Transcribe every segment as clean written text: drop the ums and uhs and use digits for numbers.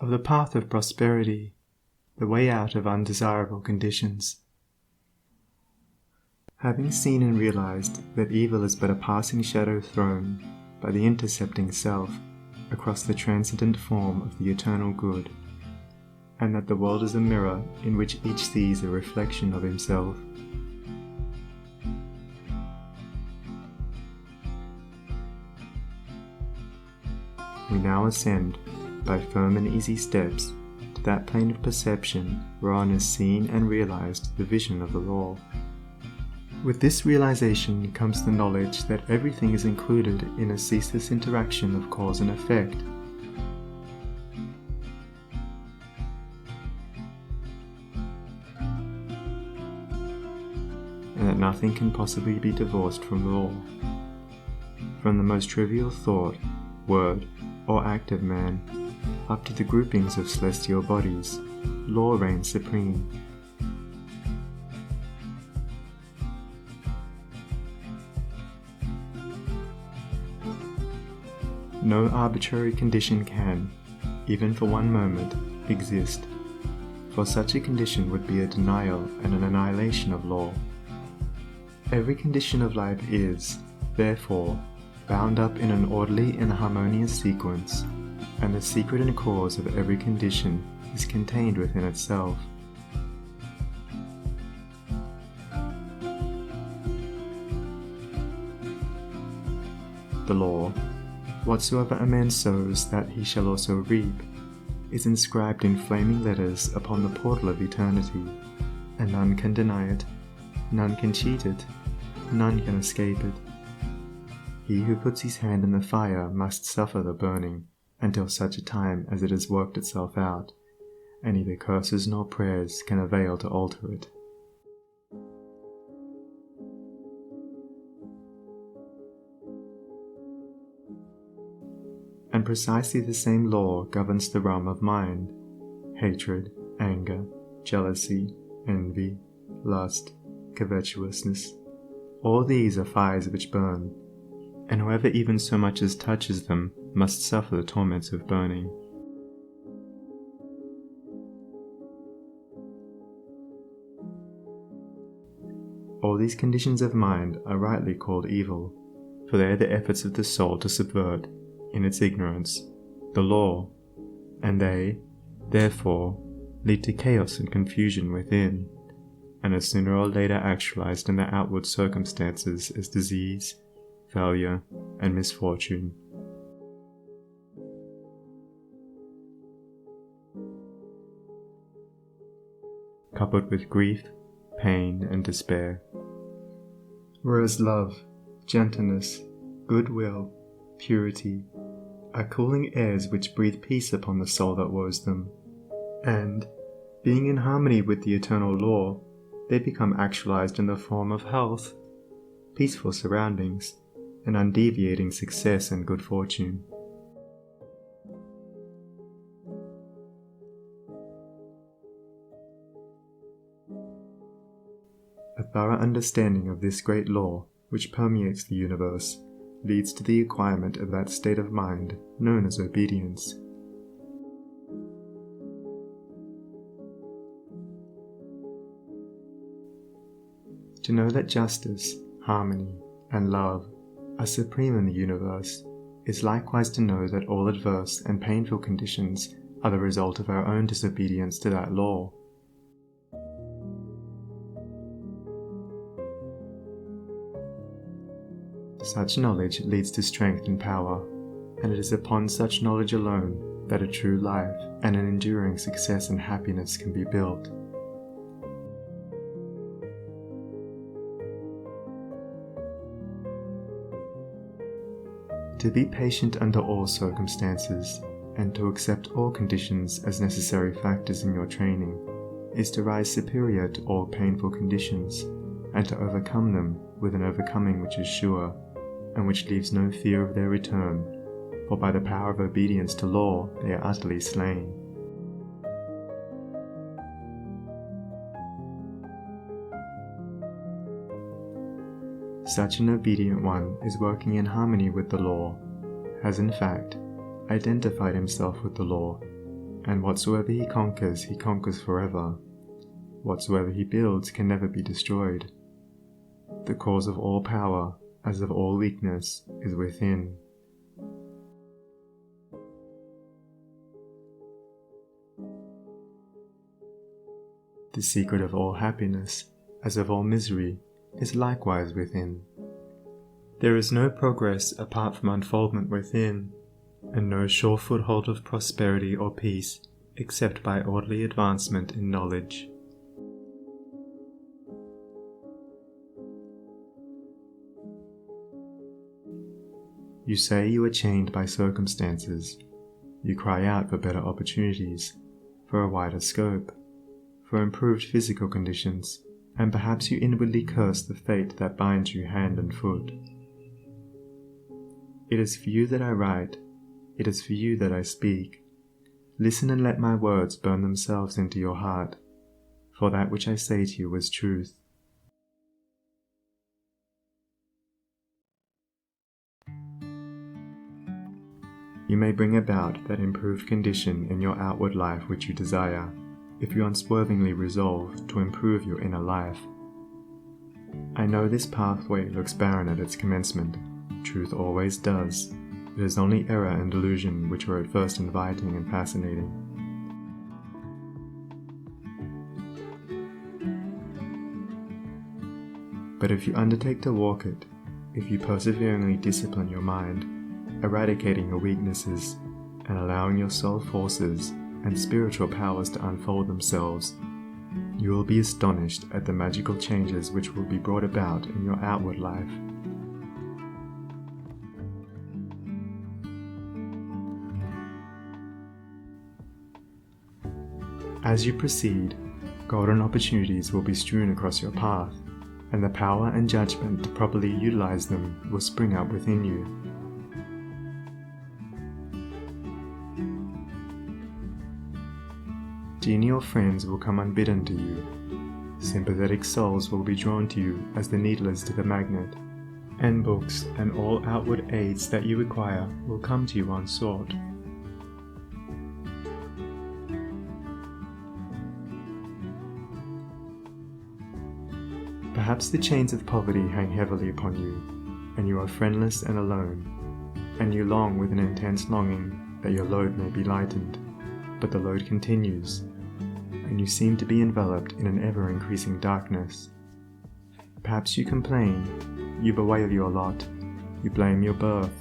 of the path of prosperity, the way out of undesirable conditions. Having seen and realized that evil is but a passing shadow thrown by the intercepting self across the transcendent form of the eternal good, and that the world is a mirror in which each sees a reflection of himself, we now ascend by firm and easy steps to that plane of perception whereon is seen and realized the vision of the law. With this realization comes the knowledge that everything is included in a ceaseless interaction of cause and effect. And that nothing can possibly be divorced from law. From the most trivial thought, word, or act of man, up to the groupings of celestial bodies, law reigns supreme. No arbitrary condition can, even for one moment, exist, for such a condition would be a denial and an annihilation of law. Every condition of life is, therefore, bound up in an orderly and harmonious sequence, and the secret and cause of every condition is contained within itself. The law, whatsoever a man sows that he shall also reap, is inscribed in flaming letters upon the portal of eternity, and none can deny it, none can cheat it, none can escape it. He who puts his hand in the fire must suffer the burning until such a time as it has worked itself out, and neither curses nor prayers can avail to alter it. And precisely the same law governs the realm of mind. Hatred, anger, jealousy, envy, lust, covetousness, all these are fires which burn, and whoever even so much as touches them must suffer the torments of burning. All these conditions of mind are rightly called evil, for they are the efforts of the soul to subvert, in its ignorance, the law, and they, therefore, lead to chaos and confusion within, and are sooner or later actualized in their outward circumstances as disease, failure, and misfortune. Coupled with grief, pain, and despair. Whereas love, gentleness, goodwill, purity, are cooling airs which breathe peace upon the soul that woes them, and, being in harmony with the eternal law, they become actualized in the form of health, peaceful surroundings, and undeviating success and good fortune. A thorough understanding of this great law, which permeates the universe, leads to the acquirement of that state of mind known as obedience. To know that justice, harmony, and love are supreme in the universe is likewise to know that all adverse and painful conditions are the result of our own disobedience to that law. Such knowledge leads to strength and power, and it is upon such knowledge alone that a true life and an enduring success and happiness can be built. To be patient under all circumstances, and to accept all conditions as necessary factors in your training, is to rise superior to all painful conditions, and to overcome them with an overcoming which is sure, and which leaves no fear of their return, for by the power of obedience to law they are utterly slain. Such an obedient one is working in harmony with the law, has in fact identified himself with the law, and whatsoever he conquers forever. Whatsoever he builds can never be destroyed. The cause of all power, as of all weakness, is within. The secret of all happiness, as of all misery, is likewise within. There is no progress apart from unfoldment within, and no sure foothold of prosperity or peace except by orderly advancement in knowledge. You say you are chained by circumstances. You cry out for better opportunities, for a wider scope, for improved physical conditions, and perhaps you inwardly curse the fate that binds you hand and foot. It is for you that I write, it is for you that I speak. Listen and let my words burn themselves into your heart, for that which I say to you is truth. You may bring about that improved condition in your outward life which you desire, if you unswervingly resolve to improve your inner life. I know this pathway looks barren at its commencement. Truth always does. It is only error and delusion which are at first inviting and fascinating. But if you undertake to walk it, if you perseveringly discipline your mind, eradicating your weaknesses, and allowing your soul forces and spiritual powers to unfold themselves, you will be astonished at the magical changes which will be brought about in your outward life. As you proceed, golden opportunities will be strewn across your path, and the power and judgment to properly utilize them will spring up within you. Genial friends will come unbidden to you. Sympathetic souls will be drawn to you as the needle is to the magnet, and books and all outward aids that you require will come to you unsought. Perhaps the chains of poverty hang heavily upon you, and you are friendless and alone, and you long with an intense longing that your load may be lightened, but the load continues, and you seem to be enveloped in an ever-increasing darkness. Perhaps you complain, you bewail your lot, you blame your birth,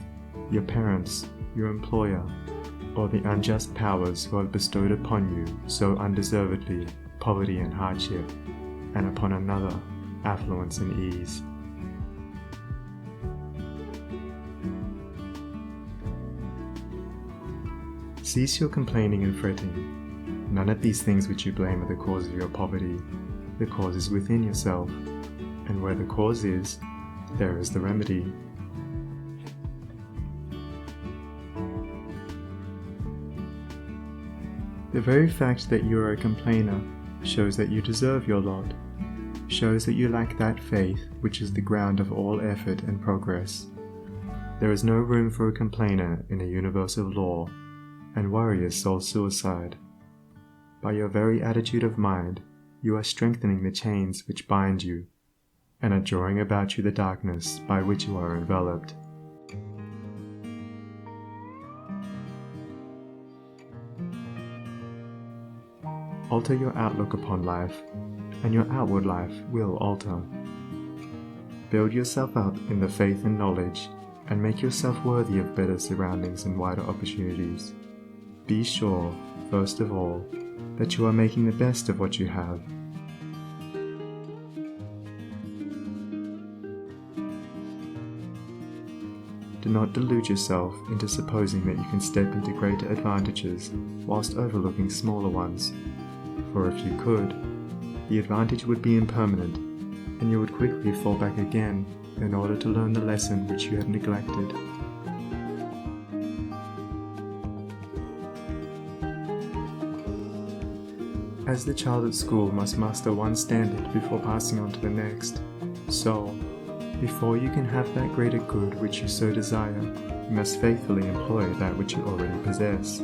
your parents, your employer, or the unjust powers who have bestowed upon you so undeservedly poverty and hardship, and upon another affluence and ease. Cease your complaining and fretting. None of these things which you blame are the cause of your poverty. The cause is within yourself, and where the cause is, there is the remedy. The very fact that you are a complainer shows that you deserve your lot, shows that you lack that faith which is the ground of all effort and progress. There is no room for a complainer in a universe of law, and worry is soul suicide. By your very attitude of mind, you are strengthening the chains which bind you, and are drawing about you the darkness by which you are enveloped. Alter your outlook upon life, and your outward life will alter. Build yourself up in the faith and knowledge, and make yourself worthy of better surroundings and wider opportunities. Be sure, first of all, that you are making the best of what you have. Do not delude yourself into supposing that you can step into greater advantages whilst overlooking smaller ones, for if you could, the advantage would be impermanent, and you would quickly fall back again in order to learn the lesson which you have neglected. As the child at school must master one standard before passing on to the next, so, before you can have that greater good which you so desire, you must faithfully employ that which you already possess.